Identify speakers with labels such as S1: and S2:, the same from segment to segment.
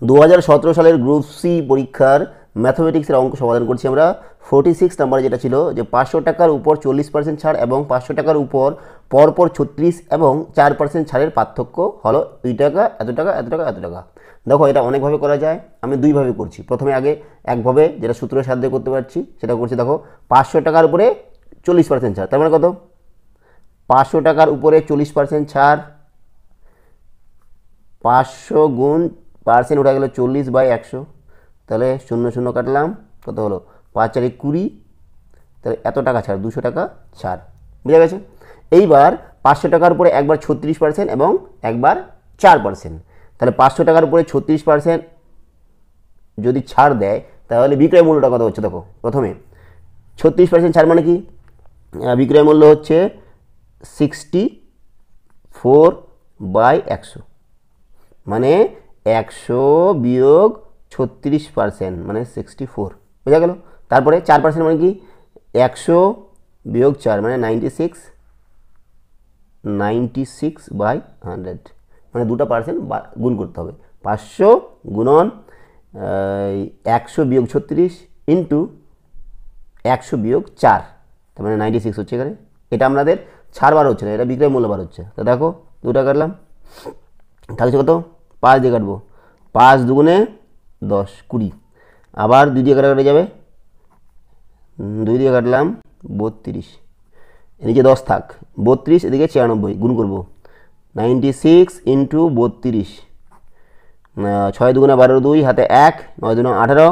S1: 2017 সালের group C পরীক্ষার ম্যাথমেটিক্সের অঙ্ক সমাধান করছি আমরা। 46 নাম্বারে যেটা ছিল যে 500 টাকার উপর 40% ছাড় এবং 500 টাকার উপর পরপর 36 এবং 4% ছাড়ের পার্থক্য হলো 2 টাকা, এত টাকা, এত টাকা, এত টাকা। দেখো এটা অনেকভাবে করা যায়, আমি দুইভাবে করছি। প্রথমে আগে একভাবে যেটা সূত্রের সাহায্যে করতে পারছি সেটা করছি। দেখো 500 টাকার উপরে 40% ছাড়, তার মানে কত? 500 টাকার উপরে 40% ছাড়, 500 গুণ পার্সেন্ট উঠে গেল 40/100, তাহলে 0 0 কাটলাম, কত হলো? 5 4 20, তাহলে এত টাকা ছাড়, 200 টাকা ছাড়। বুঝা গেছে? এইবার 500 টাকার উপরে একবার 36% এবং একবার 4%, তাহলে 500 টাকার উপরে 36% যদি ছাড় দেয় তাহলে বিক্রয় মূল্যটা কত হচ্ছে? দেখো প্রথমে 36% ছাড় মানে কি? বিক্রয় মূল্য হচ্ছে 64/100, মানে 100 বিয়োগ 36% মানে 64, বোঝা গেল? তারপরে 4% মানে কি? 100 বিয়োগ 4 মানে 96/100, মানে 2টা পার্সেন্ট গুণ করতে হবে। 500 গুণন 100 বিয়োগ 36 ইন্টু 100 বিয়োগ 4, তার মানে 96 হচ্ছে এখানে। এটা আমাদের ছাড় বার হচ্ছে না, এটা বিক্রয় মূল্য বার হচ্ছে। তো দেখো 2টা কাটলাম, থাকছে কত? 5 দিয়ে কাটবো, 5 দুগুণে 10 20, আবার 2 দিয়ে কাটাকাটি যাবে, 2 দিয়ে কাটলাম 32, এদিকে 10 থাক 32, এদিকে 96, গুণ করবো 96 ইন্টু 32, 6 দুগুণে 12 2 হাতে 1, 9 দুগুণে 18,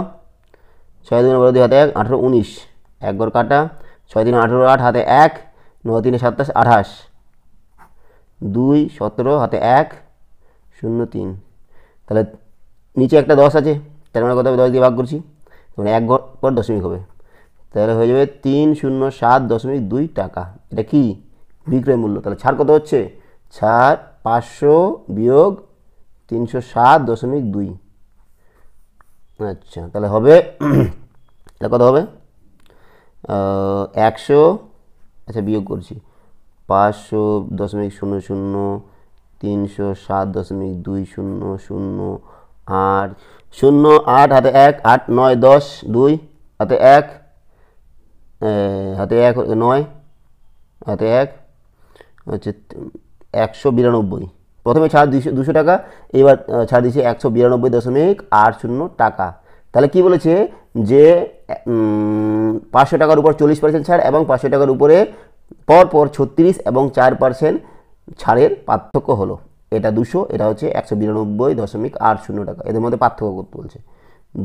S1: 6 দুগুণে 12 2 হাতে 1 18 19, একবার কাটা, 6 3 18 8 হাতে 1, 9 3 27 28, 2 17 হাতে 1 0 3, তাহলে নিচে একটা 10 আছে, তার মানে কত হবে? 10 দিয়ে ভাগ করছি, মানে 1 ঘর পর দশমিক হবে, তাহলে হয়ে যাবে 307.2 টাকা। এটা কি? বিক্রয় মূল্য। তাহলে ছাড় কত হচ্ছে? ছাড় 500 বিয়োগ 307.2, আচ্ছা তাহলে হবে এটা কত হবে? 100, আচ্ছা বিয়োগ করছি, 500.00 307.200 8 0 8 হাতে 1 8 9 10 2 হাতে 1 হাতে 1 9 হাতে 1 হচ্ছে 192। প্রথমে ছাড় 200 টাকা, এবার ছাড় দিচ্ছে 192.80 টাকা। তাহলে কি বলেছে যে 500 টাকার উপর 40% ছাড় এবং 500 টাকার উপরে পরপর 36 এবং 4% ছাড়ের পার্থক্য হলো এটা 200, এটা হচ্ছে 192.80 টাকা। এদের মধ্যে পার্থক্য করতে বলছে।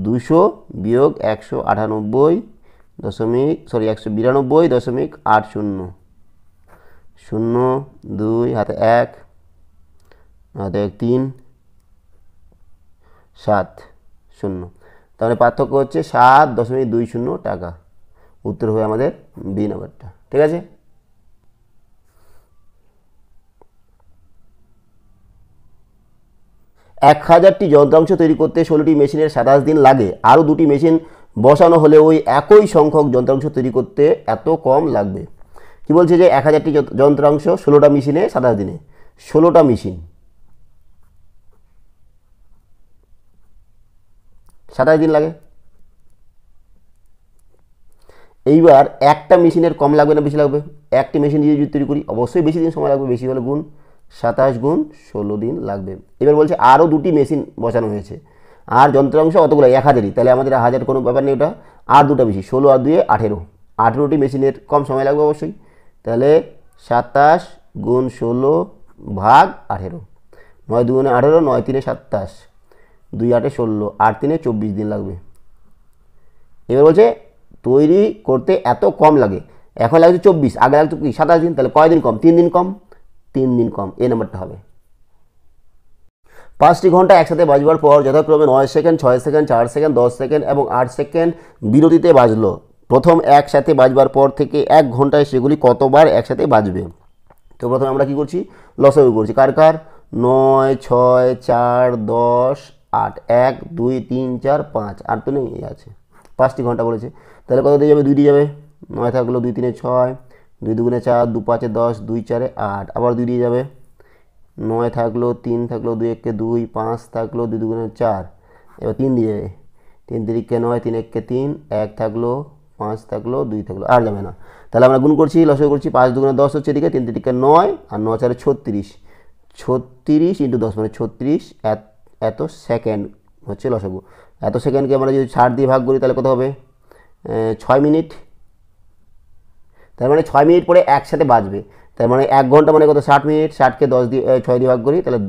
S1: 200 বিয়োগ 192.80, 0 2 হাতে 1 হাতে 3 7 0, তাহলে পার্থক্য হচ্ছে 7.20 টাকা। উত্তর হবে আমাদের বি নাম্বারটা। ঠিক আছে? এক 1000টি যন্ত্রাংশ তৈরি করতে 16টি মেশিনের 27 দিন লাগে, আরও 2টি মেশিন বসানো হলে ওই একই সংখ্যক যন্ত্রাংশ তৈরি করতে এত কম লাগবে। কি বলছে যে 1000টি যন্ত্রাংশ 16টা মেশিনে 27 দিনে, 16টা মেশিন 27 দিন লাগে। এইবার একটা মেশিনের কম লাগবে না বেশি লাগবে? একটি মেশিন দিয়ে যদি তৈরি করি অবশ্যই বেশি দিন সময় লাগবে, বেশি হলে গুণ 27 গুণ 16 দিন লাগবে। এবার বলছে আরও 2টি মেশিন বসানো হয়েছে, আর যন্ত্রাংশ অতগুলো 1000ই, তাহলে আমাদের 1000 কোনো ব্যাপার নেই, ওটা আর 2টা বেশি, 16 আর 2 18, 18টি মেশিনের কম সময় লাগবে অবশ্যই। তাহলে 27 গুণ 16 ভাগ 18, 9 2 18, 9 3 27, 2 8 16, 8 3 24 দিন লাগবে। এবার বলছে তৈরি করতে এত কম লাগে, এখন লাগছে 24, আগে লাগছে কি 27 দিন, তাহলে কয়দিন কম? 3 দিন কম, 3 দিন কম, এই নাম্বারটা হবে। 5টি ঘন্টা একসাথে বাজবার পর যথাক্রমে 9 সেকেন্ড, 6 সেকেন্ড, 4 সেকেন্ড, 10 সেকেন্ড এবং 8 সেকেন্ড বিরতিতে বাজলো। প্রথম একসাথে বাজবার পর থেকে 1 ঘন্টায় সেগুলি কতবার একসাথে বাজবে? তো প্রথমে আমরা কি করছি? লসাগু করছি। কার কার? 9 6 4 10 8, 1 2 3 4 5, আর তো নেই, আছে 5টি ঘন্টা বলেছে, তাহলে কত দিয়ে যাবে? 2 দিয়ে যাবে, 9 থাকলো 2 3 6, 2 2 4, 2 5 10, 2 4 8, আবার 2 দিয়ে যাবে, 9 থাকলো, 3 থাকলো, 2 1 2, 5 থাকলো, 2 2 4, এবার 3 দিয়ে 3 তিরিকে 9, 3 একে 3, 1 থাকলো, 5 থাকলো, 2 থাকলো, আর যাবে না। তাহলে আমরা গুণ করছি, লসাগু করছি, 5 দুগুণে 10 হচ্ছে এদিকে, 3 তিরিকে 9 আর 9 4 36, 36 ইন্টু 10 মানে 36 এত সেকেন্ড হচ্ছে লসাগু। এত সেকেন্ডকে আমরা যদি 60 দিয়ে ভাগ করি তাহলে কত হবে? 6 মিনিট। তার মানে 6 মিনিট পরে একসাথে বাজবে। তার মানে 1 ঘন্টা মানে কত? 60 মিনিট। 60কে 10 দিয়ে 6 দিয়ে ভাগ করি তাহলে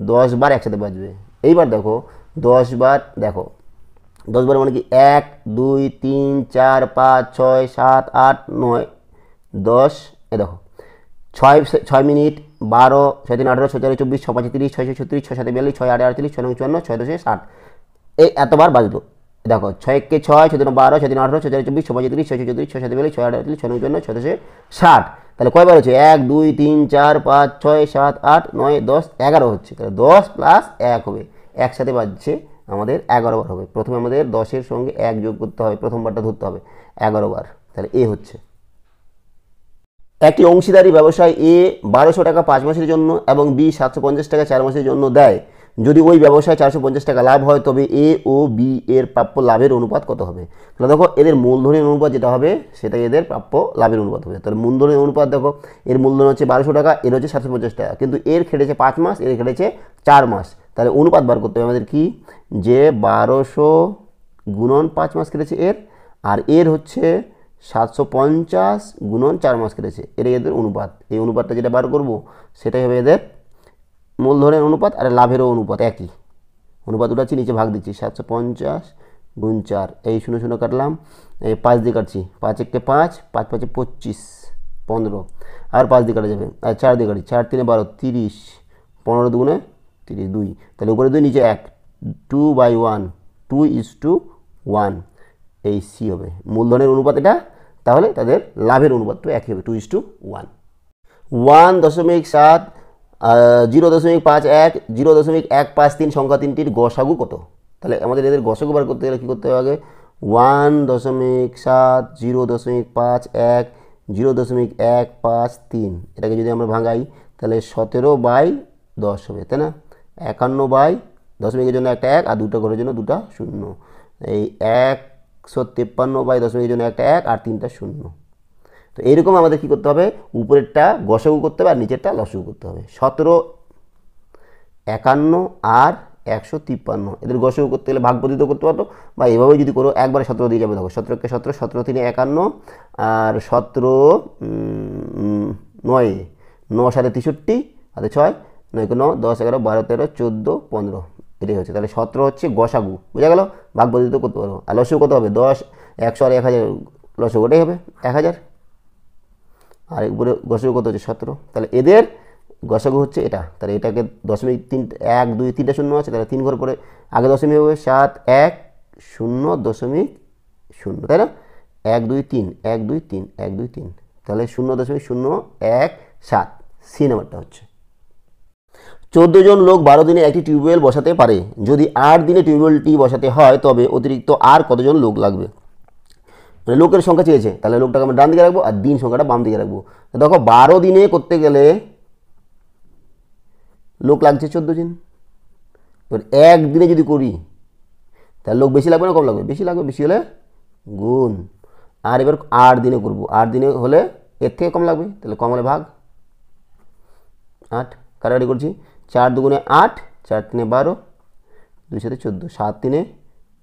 S1: 10 বার একসাথে বাজবে। এইবার দেখো 10 বার, দেখো 10 বার মানে কি 1 2 3 4 5 6 7 8 9 10। এ দেখো 6 মিনিট, 12 6 3 18 6 4 24 6 5 30 6 6 36 6 7 42 6 8 38 6 9 54 6 10 60। এই এতবার বাজলো। দেখো 6 কে 6 6 3 12 6 3 18 6 4 24 6 5 30 6 6 34 6 7 42 6 8 38 6 9 54 6 10 60। তাহলে কয়বার হচ্ছে? 1 2 3 4 5 6 7 8 9 10 11 হচ্ছে। তাহলে 10 প্লাস 1 হবে, একসাথে বাজছে আমাদের 11 বার হবে। প্রথমে আমাদের 10-এর সঙ্গে 1 যোগ করতে হবে, প্রথমবারটা ধরতে হবে 11 বার। তাহলে এ হচ্ছে। একটি অংশীদারি ব্যবসায় এ 1200 টাকা 5 মাসের জন্য এবং বি 750 টাকা 4 মাসের জন্য দেয়। যদি ওই ব্যবসায় 450 টাকা লাভ হয় তবে এ ও বি এর প্রাপ্য লাভের অনুপাত কত হবে? তাহলে দেখো এদের মূলধনের অনুপাত যেটা হবে সেটাই এদের প্রাপ্য লাভের অনুপাত হবে। তাহলে মূলধনের অনুপাত দেখো, এর মূলধন হচ্ছে 1200 টাকা, এর হচ্ছে 750 টাকা, কিন্তু এর খেটেছে 5 মাস, এর খেটেছে 4 মাস। তাহলে অনুপাত বার করতে হবে আমাদের কি, যে 1200 গুণন 5 মাস কেটেছে এর, আর এর হচ্ছে 750 গুণন 4 মাস কেটেছে, এটাই এদের অনুপাত। এই অনুপাতটা যেটা বার করব সেটাই হবে এদের মূলধনের অনুপাত, আর লাভেরও অনুপাত একই। অনুপাত দুটো আছে, নিচে ভাগ দিচ্ছি, 750 গুণ 4, এই 0 0 কাটলাম, এই 5 দিয়ে কাটছি, 5 1 5, 5 5 25 15, আর 5 দিয়ে কাটা যাবে, আর 4 দিয়ে কাটি, 4 3 12 30, 15 দুগুণে 30 2, তাহলে উপরে 2 নিচে 1, 2/1, 2:1, এই সি হবে মূলধনের অনুপাত এটা। তাহলে তাদের লাভের অনুপাতটা একই হবে, 2:1। 1.7 0.51 0.153 সংখ্যা তিনটির গসাগু কত? তাহলে আমাদের এদের গসাগু বার করতে গেলে কী করতে হবে? আগে 1.7 0.51 0.153, এটাকে যদি আমরা ভাঙাই তাহলে 17/10 হবে, তাই না? 51/দশমিকের জন্য একটা 1 আর দুটো ঘরের জন্য দুটা 0, এই 153/দশমিকের জন্য একটা 1 আর 3টা 0। তো এইরকম আমাদের কী করতে হবে? উপরেরটা গসাগু করতে হবে আর নিচেরটা লসাগু করতে হবে। 17, 51 আর 153, এদের গসাগু করতে গেলে ভাগ পদ্ধতিতে করতে পারতো, বা এভাবে যদি করো একবারে 17 দিয়ে যাবে। দেখো 17 কে 17, 17 3 51, আর 17 9 9 7 63, হাতে 6 9 9 10 11 12 13 14 15, এটাই হচ্ছে। তাহলে 17 হচ্ছে গসাগু, বুঝা গেল? ভাগ পদ্ধতিতে করতে পারো। আর লসাগু কত হবে? 10 100 আর 1000, লসাগু ওটাই হবে 1000, আর উপরে গসাগু কত হচ্ছে? 17। তাহলে এদের গসাগু হচ্ছে এটা। তাহলে এটাকে 0.3 1 2 3টা 0 আছে, তাহলে 3 ঘর পরে আগে দশমিক হবে 7 1 0.0, তাই না? 1 2 3 1 2 3 1 2 3, তাহলে 0.017, সি নাম্বারটা হচ্ছে। 14 জন লোক 12 দিনে একটি টিউবওয়েল বসাতে পারে। যদি 8 দিনে টিউবওয়েলটি বসাতে হয় তবে অতিরিক্ত আর কতজন লোক লাগবে? মানে লোকের সংখ্যা চেয়েছে, তাহলে লোকটাকে আমরা ডান দিকে রাখবো আর দিন সংখ্যাটা বাম দিকে রাখবো। দেখো 12 দিনে করতে গেলে লোক লাগছে 14 জন। এবার 1 দিনে যদি করি তাহলে লোক বেশি লাগবে না কম লাগবে? বেশি লাগবে, বেশি হলে গুণ। আর এবার 8 দিনে করবো, 8 দিনে হলে এর থেকে কম লাগবে, তাহলে কম হলে ভাগ। 8 কাটাকাটি করছি, 4 2 8, 4 3 12, 2 7 14, 7 3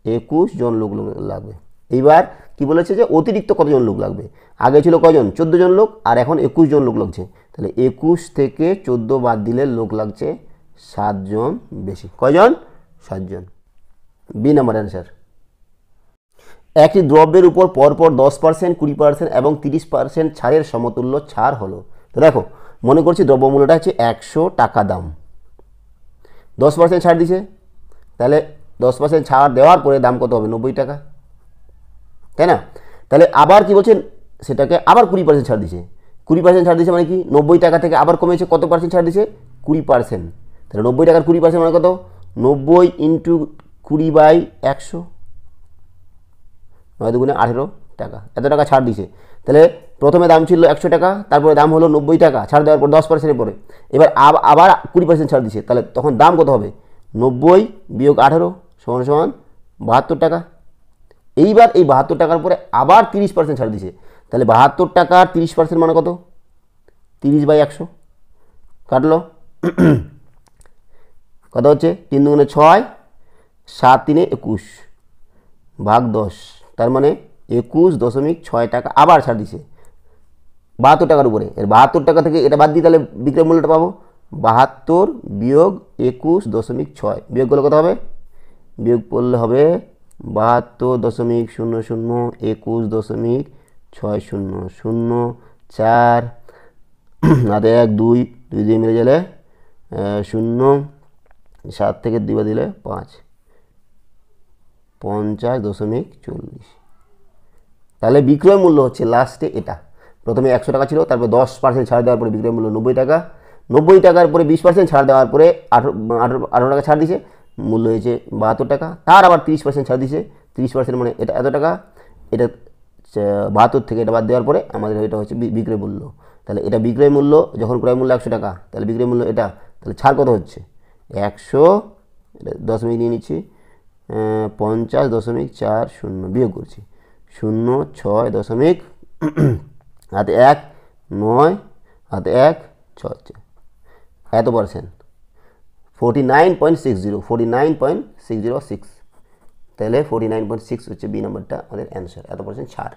S1: 21 জন লোক লাগবে। এইবার কি বলেছে যে অতিরিক্ত কতজন লোক লাগবে? আগে ছিল কয়জন? 14 জন লোক, আর এখন 21 জন লোক লাগছে। তাহলে 21 থেকে 14 বাদ দিলে লোক লাগছে 7 জন বেশি। কয়জন? 7 জন। B number answer. একটি দ্রব্যের উপর পরপর 10%, 20% এবং 30% ছাড়ের সমতুল্য ছাড় হলো। তো দেখো মনে করছি দ্রব্যমূল্যটা হচ্ছে 100 টাকা দাম, 10% ছাড় দিছে, তাহলে 10% ছাড় দেওয়ার পরে দাম কত হবে? 90 টাকা, তাই না? তাহলে আবার কি বলছেন, সেটাকে আবার 20% ছাড় দিছে। 20% ছাড় দিছে মানে কি? 90 টাকা থেকে আবার কমেছে, কত পার্সেন্ট ছাড় দিছে? 20%। তাহলে 90 টাকার 20% মানে কত? 90 × 20/100, 9 2 18 টাকা, এত টাকা ছাড় দিছে। তাহলে প্রথমে দাম ছিল 100 টাকা, তারপরে দাম হলো 90 টাকা, ছাড় দেওয়ার পর 10%-এর পরে এবার আবার 20% ছাড় দিছে, তাহলে তখন দাম কত হবে? 90 - 18, সমান সমান 72 টাকা। এইবার এই 72 টাকার উপরে আবার 30% ছাড় দিছে, তাহলে 72 টাকার 30% মানে কত? 30/100 কাটলো কত হচ্ছে? 3 দুগুণে 6, 7 3 21 ভাগ 10, তার মানে 21.6 টাকা আবার ছাড় দিছে 72 টাকার উপরে। এর 72 টাকা থেকে এটা বাদ দিই, তাহলে বিক্রয় মূল্যটা পাবো 72 বিয়োগ 21.6, বিয়োগ করলে কত হবে? বিয়োগ করলে হবে 72.00 21.60 4 হাতে 1 2 2 দিয়ে মিলে গেলে 0, 7 থেকে 2 বাদ দিলে 5, 50.40। তাহলে বিক্রয় মূল্য হচ্ছে লাস্টে এটা। প্রথমে 100 টাকা ছিল, তারপরে 10% ছাড় দেওয়ার পরে বিক্রয় মূল্য 90 টাকা। 90 টাকার পরে 20% ছাড় দেওয়ার পরে 18 টাকা ছাড় দিছে, মূল্য হয়েছে 72 টাকা। তার আবার 30% ছাড় দিছে, 30% মানে এটা এত টাকা। এটা 72 থেকে এটা বাদ দেওয়ার পরে আমাদের এটা হচ্ছে বিক্রয় মূল্য। তাহলে এটা বিক্রয় মূল্য, যখন ক্রয় মূল্য 100 টাকা, তাহলে বিক্রয় মূল্য এটা। তাহলে ছাড় কত হচ্ছে? 100 দশমিক নিয়ে নিচ্ছি, 50.40 বিয়োগ করছি 0.6 হাতে 1 9 হাতে 1 6 এত পার্সেন্ট 49.60 তাহলে 49.6 হচ্ছে বি নাম্বারটা আমাদের অ্যান্সার। এত পার্সেন্ট ছাড়।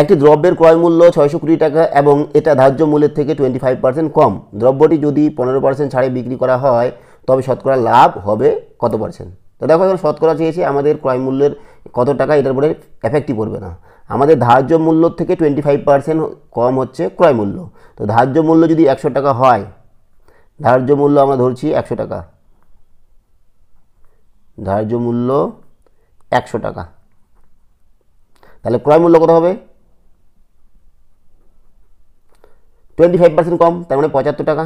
S1: একটি দ্রব্যের ক্রয় মূল্য 620 টাকা এবং এটা ধার্য মূল্যের থেকে 25% কম। দ্রব্যটি যদি 15% ছাড়ে বিক্রি করা হয় তবে শতকরা লাভ হবে কত পার্সেন্ট? তো দেখো এখন শতকরা চেয়েছে, আমাদের ক্রয় মূল্যের কত টাকা এটার উপরে এফেক্টই পড়বে না। আমাদের ধার্য মূল্য থেকে 25% কম হচ্ছে ক্রয় মূল্য। তো ধার্য মূল্য যদি 100 টাকা হয়, ধার্য মূল্য আমরা ধরছি 100 টাকা, ধার্য মূল্য 100 টাকা, তাহলে ক্রয় মূল্য কত হবে? 25% কম, তার মানে 75 টাকা।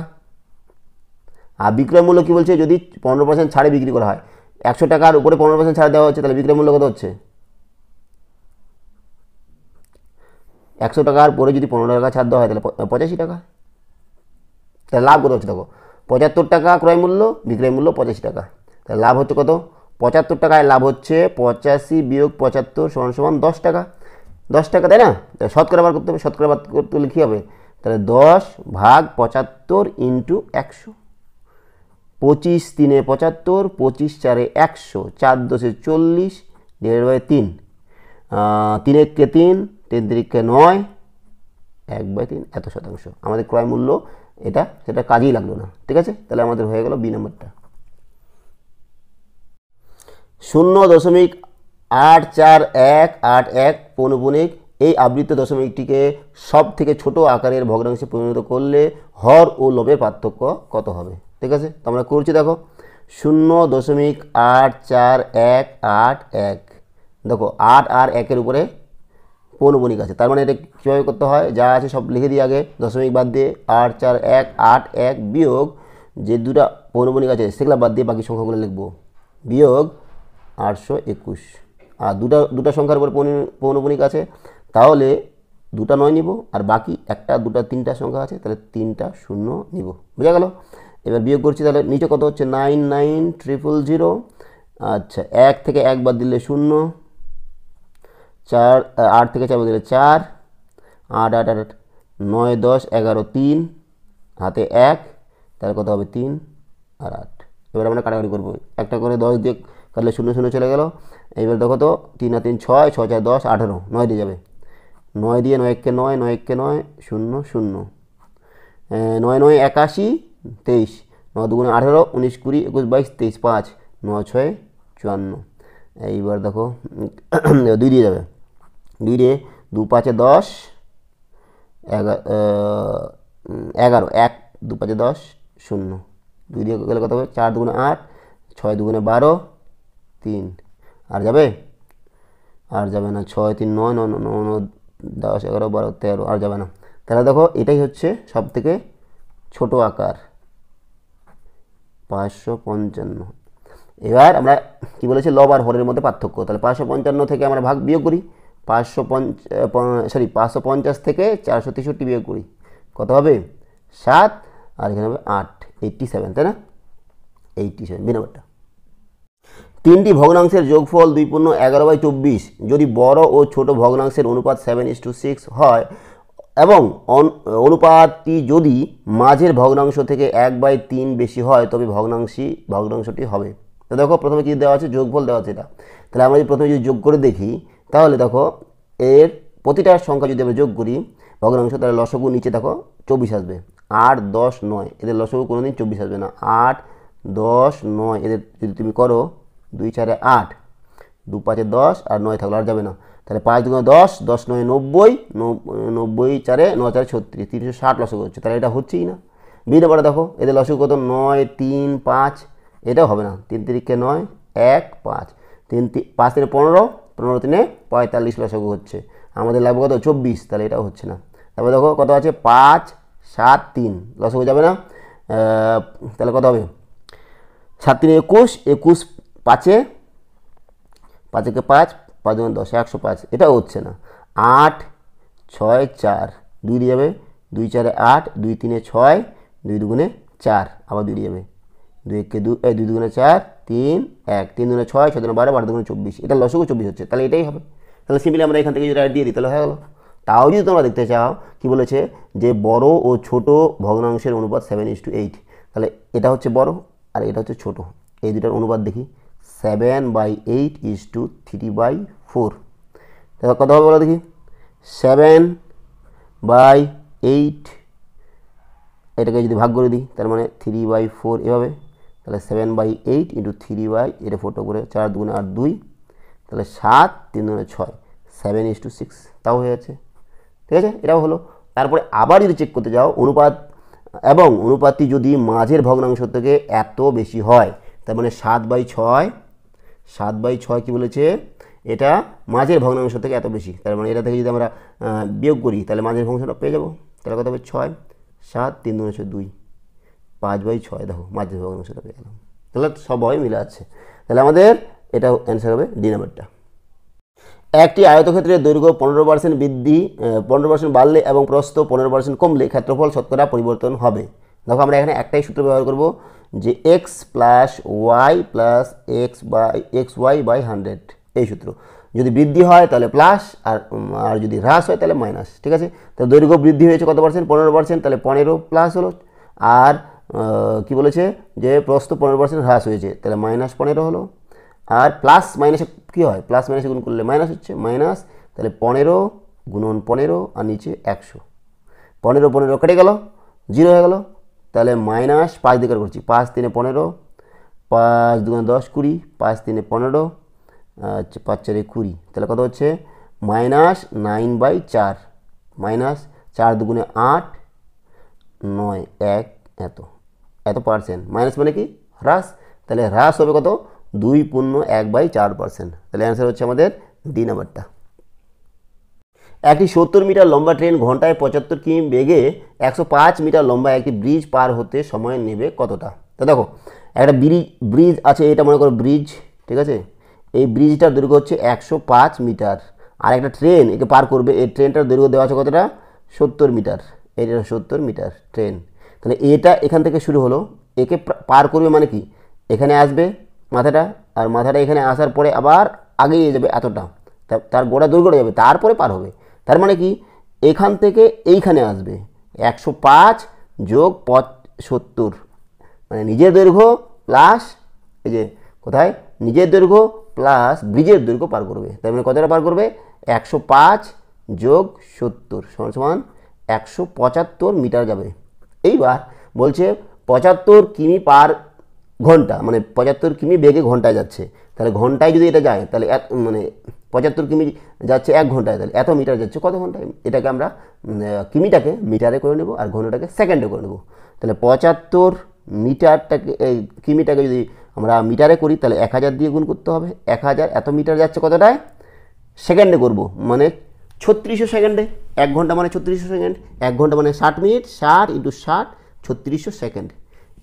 S1: আর বিক্রয় মূল্য কি বলছে? যদি 15% ছাড়ে বিক্রি করা হয়, 100 টাকার উপরে 15% ছাড় দেওয়া হচ্ছে, তাহলে বিক্রয় মূল্য কত হচ্ছে? 100 টাকার পরে যদি 15 টাকা ছাড় দেওয়া হয় তাহলে 85 টাকা। তাহলে লাভ কত হচ্ছে? দেখো 75 টাকা ক্রয় মূল্য, বিক্রয় মূল্য 85 টাকা, তাহলে লাভ হচ্ছে কত? 75 টাকায় লাভ হচ্ছে 85 বিয়োগ 75 সমান 10 টাকা। 10 টাকা, তাই না? তাহলে শতকরা বার করতে হবে। শতকরা বার করতে হলে কী হবে? তাহলে 10 ভাগ 75 ইন্টু 100, 25 3 75, 25 4 100, 4 10 40 /3, 3 1 3, 3 3 9, 1/3 এত শতাংশ আমাদের ক্রয় মূল্য। এটা সেটা কাজেই লাগলো না, ঠিক আছে? তাহলে আমাদের হয়ে গেল বি নাম্বারটা। 0.8481 পৌনপুণিক এই আবৃত দশমিকটিকে সব থেকে ছোট আকারের ভগ্নাংশে পরিণত করলে হর ও লবের পার্থক্য কত হবে? ঠিক আছে, তো আমরা করছি। দেখো 0.8481, দেখো 8 আর 1-এর উপরে পৌনপুণিক আছে, তার মানে এটা কীভাবে করতে হয়? যা আছে সব লিখে দিই আগে, দশমিক বাদ দিয়ে 8 4 1 8 1 বিয়োগ যে দুটা পৌনপুণিক আছে সেগুলো বাদ দিয়ে বাকি সংখ্যাগুলো লিখবো, বিয়োগ 821। আর দুটা সংখ্যার উপর পৌনপুণিক আছে, তাহলে দুটা 9 নিব, আর বাকি একটা 2টা 3টা সংখ্যা আছে, তাহলে 3টা 0 নিব। বুঝা গেল? এবার বিয়োগ করছি, তাহলে নিচে কত হচ্ছে? 99000। আচ্ছা, 1 থেকে 1 বাদ দিলে 0, 8 থেকে 4 বাদ দিলে 4, 8 8 8 9 10 11 3 হাতে 1, তাহলে কত হবে? 3 আর 8। এবার আমরা কাটাকাটি করবো, একটা করে 10 দিয়ে কাটলে 0 0 চলে গেল। এইবার দেখো তো 3 আর 3 6, 6 4 10 18, 9 দিয়ে যাবে, 9 দিয়ে 9 1 9, 9 1 9 0 0, 9 9 81 23, 9 2 18 19 20 21 22 23 5, 9 6 54। এইবার দেখো 2 দিয়ে যাবে, 2 দিয়ে 2 5 10 11, 1 2 5 10 0, 2 দিয়ে গেলে কত হবে? 4 2 8, 6 2 12 3, আর যাবে? আর যাবে না। 6 3 9 9 9 10 11 12 13, আর যাবে না। তাহলে দেখো এটাই হচ্ছে সব থেকে ছোট আকার 555। এবার আমরা কি বলেছি? লব আর হরের মধ্যে পার্থক্য। তাহলে 555 থেকে আমরা ভাগ বিয়োগ করি, 550 থেকে 463 বিয়োগ করি, কত হবে? 7, আর এখানে হবে 8, 87, তাই না? 87 বি নাম্বারটা। তিনটি ভগ্নাংশের যোগফল 2.11/24 যদি বড় ও ছোট ভগ্নাংশের অনুপাত 7:6 হয় এবং অনুপাতটি যদি মাঝের ভগ্নাংশ থেকে 1/3 বেশি হয় তবে ভগ্নাংশটি হবে। তো দেখো প্রথমে কি দেওয়া আছে, যোগফল দেওয়া আছে এটা। তাহলে আমরা যদি প্রথমে যদি যোগ করে দেখি তাহলে দেখো এর প্রতিটা সংখ্যা যদি আমরা যোগ করি ভগ্নাংশ, তাহলে লসগু নিচে দেখো 24 আসবে। 8, 10, 9 এদের লসগু কোনোদিন 24 আসবে না। 8, 10, 9 এদের যদি তুমি করো 2 4 8, 2 5 10 আর 9 থাকলো, আর যাবে না। তাহলে 5 2 10, 10 9 90, 90 4 9 4 36, 360 লসগু হচ্ছে। তাহলে এটা হচ্ছেই না। বি নাম্বারে দেখো এদের লসগু কত, 9 3 5, এটাও হবে না। 3 3 9 1 5, 3 5 3 15, 15 3 45 লসগু হচ্ছে। আমাদের লাগবে কত, 24, তাহলে এটাও হচ্ছে না। তারপরে দেখো কত আছে, 5 7 3 লসগু যাবে না। তাহলে কত হবে, 7 3 21, 21 5 5 5 5 2 10, 105, এটাও হচ্ছে না। 8 6 4 2 দিয়ে যাবে, 2 4 8, 2 3 6, 2 2 4, আবার 2 দিয়ে যাবে, 2 1 2 2 2 4 3 1, 3 2 6 6 2 12, 12 2 24, এটা লসগু 24 হচ্ছে। তাহলে এটাই হবে। তাহলে সিম্পলি আমরা এখান থেকে যদি রাইট দিয়ে দিই তাহলে হয়ে গেল। তাও যদি তোমরা দেখতে চাও কি বলেছে যে বড় ও ছোট ভগ্নাংশের অনুপাত 7:8, তাহলে এটা হচ্ছে বড় আর এটা হচ্ছে ছোট, এই দুটার অনুপাত দেখি 7/8:3/4। দেখো কত হবে বলো দেখি, 7/8 এটাকে যদি ভাগ করে দিই তার মানে 3/4 এভাবে। তাহলে 7/8 × 3 এটা 4টা করে 4 2 8 2, তাহলে 7 3 2 6, 7:6, তাও হয়ে যাচ্ছে। ঠিক আছে, এটাও হলো। তারপরে আবার যদি চেক করতে যাও অনুপাত এবং অনুপাতটি যদি মাঝের ভগ্নাংশ থেকে এত বেশি হয়, তার মানে 7/6 কি বলেছে, এটা মাঝের ভগ্নাংশ থেকে এত বেশি, তার মানে এটা থেকে যদি আমরা বিয়োগ করি তাহলে মাঝের ভগ্নাংশটা পেয়ে যাবো। তাহলে কত হবে, 6 7 3 2 2, 5/6, দেখো মাঝের ভগ্নাংশটা পেয়ে গেলাম। তাহলে সবাই মিলে আছে। তাহলে আমাদের এটা অ্যান্সার হবে ডি নাম্বারটা। একটি আয়তক্ষেত্রের দৈর্ঘ্য 15% বৃদ্ধি 15% বাড়লে এবং প্রস্থ 15% কমলে ক্ষেত্রফল শতকরা পরিবর্তন হবে। দেখো আমরা এখানে একটাই সূত্র ব্যবহার করব যে x + y + xy/100, এই সূত্র। যদি বৃদ্ধি হয় তাহলে প্লাস, আর যদি হ্রাস হয় তাহলে মাইনাস। ঠিক আছে, তো দৈর্ঘ্য বৃদ্ধি হয়েছে কত পার্সেন্ট, 15%, তাহলে 15 প্লাস হলো। আর কি বলেছে যে প্রস্থ 15% হ্রাস হয়েছে, তাহলে -15 হলো। আর প্লাস মাইনাসে কী হয়, প্লাস মাইনাসে গুণ করলে মাইনাস হচ্ছে, মাইনাস, তাহলে 15 × 15 আর নিচে 100, 15 15 কেটে গেল, 0 হয়ে গেল। তাহলে -5 দিয়ে করছি, 5 3 15, 5 2 10 20, 5 3 15, 5 4 20, তাহলে কত হচ্ছে -9/4, -4 2 8 9 1 এত পার্সেন্ট। মাইনাস মানে কি, হ্রাস, তাহলে হ্রাস হবে কত, 2.1/4%। তাহলে অ্যান্সার হচ্ছে আমাদের ডি নাম্বারটা। একটি 70 মিটার লম্বা ট্রেন ঘন্টায় 75 কিমি বেগে 105 মিটার লম্বা একটি ব্রিজ পার হতে সময় নেবে কতটা। তো দেখো একটা ব্রিজ আছে, এটা মনে করো ব্রিজ, ঠিক আছে। এই ব্রিজটার দৈর্ঘ্য হচ্ছে 105 মিটার, আর একটা ট্রেন একে পার করবে, এই ট্রেনটার দৈর্ঘ্য দেওয়া আছে কতটা, 70 মিটার। এটা 70 মিটার ট্রেন। তাহলে এটা এখান থেকে শুরু হলো, একে পার করবে মানে কি, এখানে আসবে মাথাটা, আর মাথাটা এখানে আসার পরে আবার আগেই যাবে এতটা, তার গোড়া দৈর্ঘ্যটা যাবে, তারপরে পার হবে। তার মানে কি, এখান থেকে এইখানে আসবে 105 যোগ 70, মানে নিজের দৈর্ঘ্য প্লাস এই যে কোথায়, নিজের দৈর্ঘ্য প্লাস ব্রিজের দৈর্ঘ্য পার করবে। তার মানে কতটা পার করবে, 105 যোগ 70 সমান 175 মিটার যাবে। এইবার বলছে 75 কিমি পার ঘন্টা, মানে 75 কিমি বেগে ঘন্টায় যাচ্ছে। তাহলে ঘন্টায় যদি এটা যায় তাহলে মানে 75 কিমি যাচ্ছে 1 ঘন্টায়, তাহলে এত মিটার যাচ্ছে কত ঘন্টায়। এটাকে আমরা কিমিটাকে মিটারে করে নেব আর ঘন্টাটাকে সেকেন্ডে করে নেব। তাহলে 75 মিটারটাকে কিমিটাকে যদি আমরা মিটারে করি তাহলে 1000 দিয়ে গুণ করতে হবে। 1000 এত মিটার যাচ্ছে কতটায়, সেকেন্ডে করব, মানে 3600 সেকেন্ডে। 1 ঘন্টা মানে 3600 সেকেন্ড, 1 ঘন্টা মানে 60 মিনিট, 60 × 60 3600 সেকেন্ড।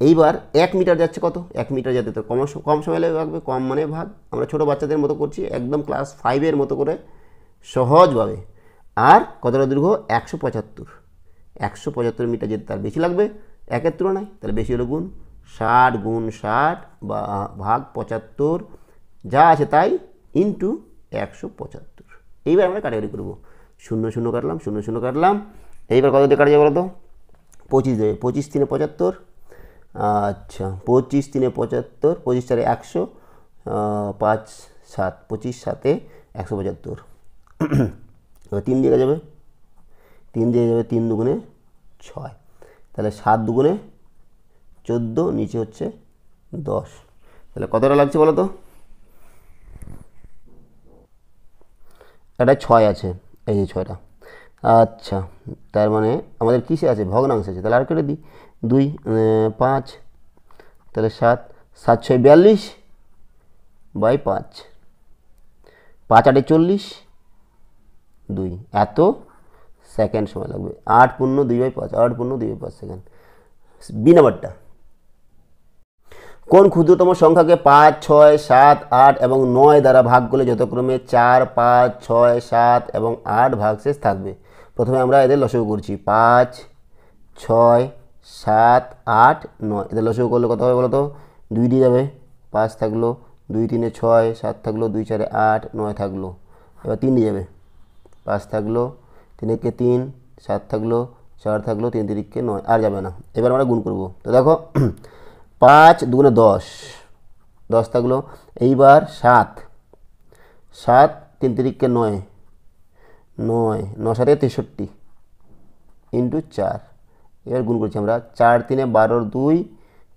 S1: এইবার 1 মিটার যাচ্ছে কত, 1 মিটার যেতে তো কম সময় লাগবে, কম মানে ভাগ, আমরা ছোটো বাচ্চাদের মতো করছি, একদম ক্লাস 5-এর মতো করে সহজভাবে। আর কতটা দৈর্ঘ্য, 175 মিটার যেতে তার বেশি লাগবে 1-এর তুলনায়, তাহলে বেশি হলো গুণ 60 × 60 বা ভাগ 75 যা আছে তাই ইন্টু 175। এইবার আমরা কাটাকাটি করবো, 0 0 কাটলাম, 0 0 কাটলাম। এইবার কত দিয়ে কাটা যাবে বলো তো? 25 দেবে, 25 3 75। আচ্ছা 25 3 75, 25 4 100, 5 7, 25 7 175। এবার 3 দিয়ে যাবে, 3 দিয়ে যাবে, 3 দুগুণে 6, তাহলে 7 দুগুণে 14, নিচে হচ্ছে 10। তাহলে কতটা লাগছে বলো তো? এটা 6 আছে, এই যে 6টা। আচ্ছা তার মানে আমাদের কিসে আছে? ভগ্নাংশ আছে, তাহলে আর কেটে দিই 2 5, তাহলে 7 7 6 42 বাই 5, 5 8 40, 2 এত সেকেন্ড সময় লাগবে। 8 পূর্ণ 2 বাই 5, 8 পূর্ণ 2 বাই 5 সেকেন্ড। বি নাম্বারটা, কোন ক্ষুদ্রতম সংখ্যাকে 5 6 7 8 এবং 9 দ্বারা ভাগ করলে যথাক্রমে 4 5 6 7 এবং 8 ভাগশেষ থাকবে? প্রথমে আমরা এদের লসাগু করছি, 5 6 7 8 9, এদের লসাগু করলে কত হবে বলো তো? 2 দিয়ে যাবে, 5 থাকলো, 2 3 6, 7 থাকলো, 2 4 8, 9 থাকলো। এবার 3 দিয়ে যাবে, 5 থাকলো, 3 1 3, 7 থাকলো, 4 থাকলো, 3 3 9, আর যাবে না। এবার আমরা গুণ করবো, তো দেখো 5 দুগুণে 10, 10 থাকলো। এইবার 7 7 3 3 9, 9 9 7 63 ইন্টু 4। এবার গুণ করছি আমরা, 4 3 12 2,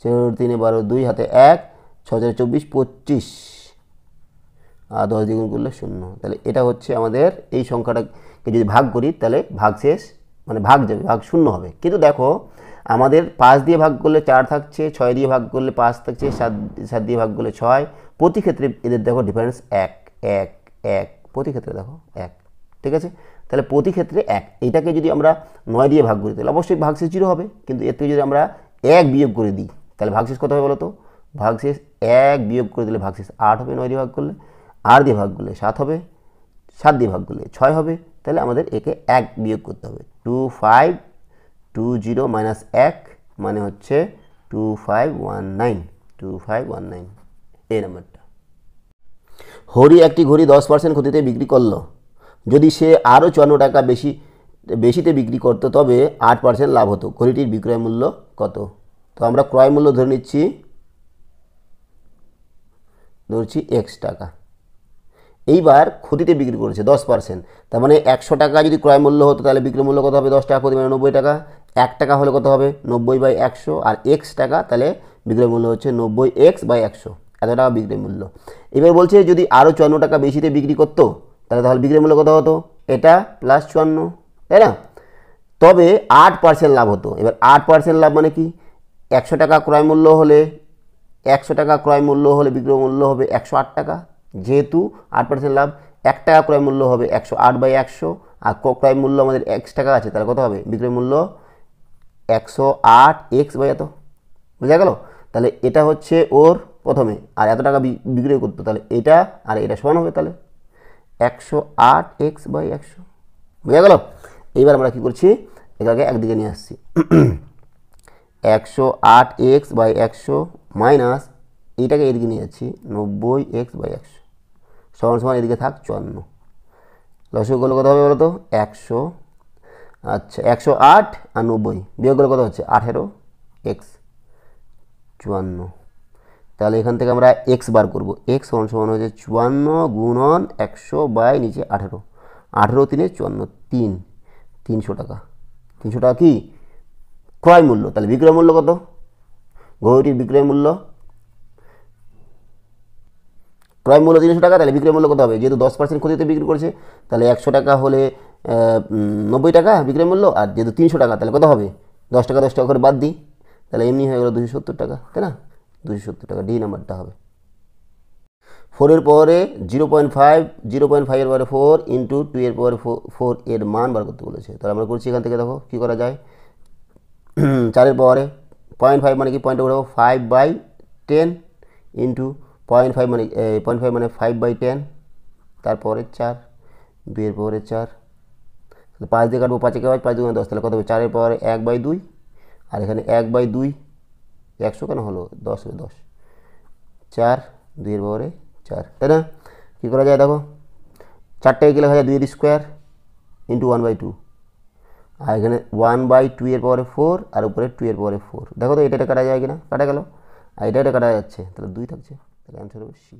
S1: 4 3 12 2 হাতে 1, 6 4 24 25, আর 10 দিয়ে গুণ করলে 0। তাহলে এটা হচ্ছে আমাদের এই সংখ্যাটাকে যদি ভাগ করি তাহলে ভাগশেষ মানে ভাগ যাবে, ভাগ 0 হবে। কিন্তু দেখো আমাদের 5 দিয়ে ভাগ করলে 4 থাকছে, 6 দিয়ে ভাগ করলে 5 থাকছে, 7 দিয়ে ভাগ করলে 6। প্রতি ক্ষেত্রে এদের দেখো ডিফারেন্স 1 1 1, প্রতি ক্ষেত্রে দেখো 1, ঠিক আছে? তাহলে প্রতি ক্ষেত্রে 1। এইটাকে যদি আমরা 9 দিয়ে ভাগ করি তাহলে অবশ্যই ভাগশেষ 0 হবে, কিন্তু এর থেকে যদি আমরা 1 বিয়োগ করে দিই তাহলে ভাগশেষ কত হবে বলো তো? ভাগশেষ 1 বিয়োগ করে দিলে ভাগশেষ 8 হবে, 9 দিয়ে ভাগ করলে। 8 দিয়ে ভাগ করলে 7 হবে, 7 দিয়ে ভাগ করলে 6 হবে। তাহলে আমাদের একে 1 বিয়োগ করতে হবে। 2520 মাইনাস 1 মানে হচ্ছে 2519, 2519 এই নাম্বারটা। হরি একটি ঘড়ি 10% ক্ষতিতে বিক্রি করলো। যদি সে আরও 54 টাকা বেশিতে বিক্রি করতো তবে 8% লাভ হতো। ঘড়িটির বিক্রয় মূল্য কত? তো আমরা ক্রয় মূল্য ধরছি x টাকা। এইবার ক্ষতিতে বিক্রি করেছে 10%, তার মানে 100 টাকা যদি ক্রয় মূল্য হতো তাহলে বিক্রয় মূল্য কত হবে? 10 টাকা ক্ষতি মানে 90 টাকা। 1 টাকা হলে কত হবে? 90/100, আর x টাকা, তাহলে বিক্রয় মূল্য হচ্ছে 90x/100, এত টাকা বিক্রয় মূল্য। এবার বলছে যদি আরও 54 টাকা বেশিতে বিক্রি করতো তাহলে বিক্রয় মূল্য কত হতো? এটা প্লাস 54, তাই না? তবে 8% লাভ হতো। এবার 8% লাভ মানে কি? 100 টাকা ক্রয় মূল্য হলে 100 টাকা ক্রয় মূল্য হলে বিক্রয় মূল্য হবে 108 টাকা, যেহেতু 8% লাভ। 1 টাকা ক্রয় মূল্য হবে 108/100, আর ক্রয় মূল্য আমাদের x টাকা আছে, তাহলে কত হবে? বিক্রয় মূল্য 108x/এত, বোঝা গেল? তাহলে এটা হচ্ছে ওর প্রথমে, আর এত টাকা বিক্রয় করতো, তাহলে এটা আর এটা সমান হবে, তাহলে 108x/100, বোঝা গেল? এইবার আমরা কি করছি, এটাকে একদিকে নিয়ে আসছি। 108x/100 মাইনাস এইটাকে এদিকে নিয়ে যাচ্ছি 90x/100 সমান এদিকে থাক 54। লসাগু করলে কত হবে বলো তো? 100, আচ্ছা 108 আর 90 বিয়োগ করলে কত হচ্ছে? 18x 54। তাহলে এখান থেকে আমরা x বার করবো। x সমান হচ্ছে 54 গুণন 100 বাই নিচে 18, 18 3 54, 300 টাকা। 300 টাকা কি ক্রয় মূল্য। তাহলে বিক্রয় মূল্য কত? ঘড়িটির বিক্রয় মূল্য, ক্রয় মূল্য 300 টাকা, তাহলে বিক্রয় মূল্য কত হবে? যেহেতু 10% ক্ষতিতে বিক্রি করছে, তাহলে 100 টাকা হলে 90 টাকা বিক্রয় মূল্য, আর যেহেতু 300 টাকা তাহলে কত হবে? 10 টাকা 10 টাকা করে বাদ দিই, তাহলে এমনি হয়ে গেলো 270 টাকা, তাই না? 270 টাকা, ডি নাম্বারটা হবে। 4 এর পরে 0.5, 0.5 এর পরে 4 ইন্টু 2 এর পরে 4 এর মান বার করতে বলেছে। তাহলে আমরা করছি, এখান থেকে দেখো কী করা যায়। 4 এর পরে 0.5 মানে কি? পয়েন্টে উঠাবো 5/10 ইন্টু 0.5 মানে 0.5 মানে 5/10, তারপরে 4, 2 এর পরে 4, তাহলে 5 দিয়ে কাটবো, 5 একে 5, 5 2 10, তাহলে কত হবে? 4 এর পরে 1/2, আর এখানে 1/2, 100 কেন হলো? 10 হবে 10, 4 2 এর পরে 4, তাই না? কী করা যায় দেখো, 4টাকে কী লেখা যায়, 2 ইন্টু 1/2, আর এখানে 1/2 এর পাওয়ারে 4 আর উপরে 2 এর পাওয়ারে 4। দেখো তো এটা কাটা যায় কিনা, কাটা গেল, আর এটা কাটা যাচ্ছে, তাহলে 2 থাকছে, তাহলে অ্যান্সার হবে সি।